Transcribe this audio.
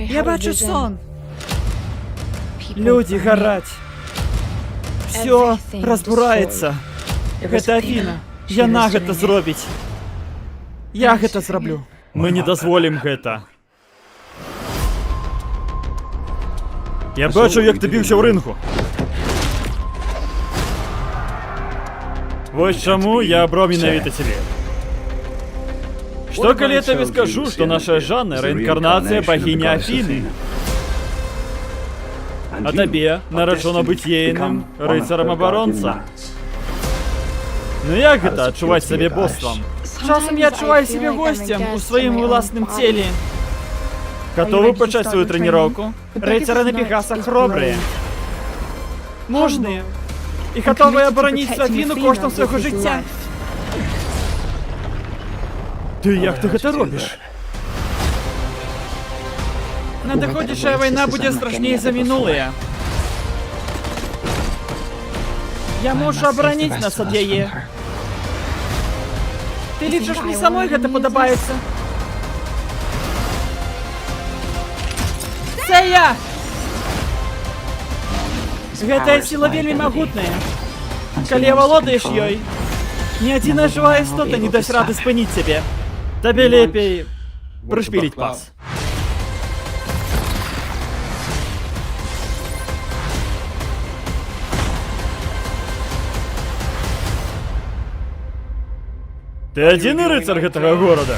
Я бачу сон. Люди горать. Все розбурається. Гэта Афіна. Яна гэта зробіць. Я гэта зраблю. Мы не дазволім гэта. Я бачу, як ти біўся ў рынгу. Вось чаму я абраў менавіта цябе. Што калі я табе скажу, што наша Жанна — рэінкарнацыя багіні Афіны? А табе нарачона быць ейным рыцарам-абаронцам. Ну як гэта адчуваць сябе боствам? Часам я адчуваю сябе госцем у сваім уласным целе. Гатовы пачаць сваю трэніроўку? Рыцары на пегасах храбрыя. Мужныя. І гатовыя абараніць Афіну коштам свайго жыцця. Ты як ты гэта робіш? Надыходзячая вайна будзе страшней за мінулыя. Я мушу абараніць нас ад яе. Ты лічыш, мне самой гэта падабаецца? Це я! Гэтая сіла вельмі магутная. Калі авалодаеш ёй, ні адзіная жывая істота не дасць рады спыніць цябе. Табе лепей прышпіліць пас. Ты адзіны рыцар гэтага горада?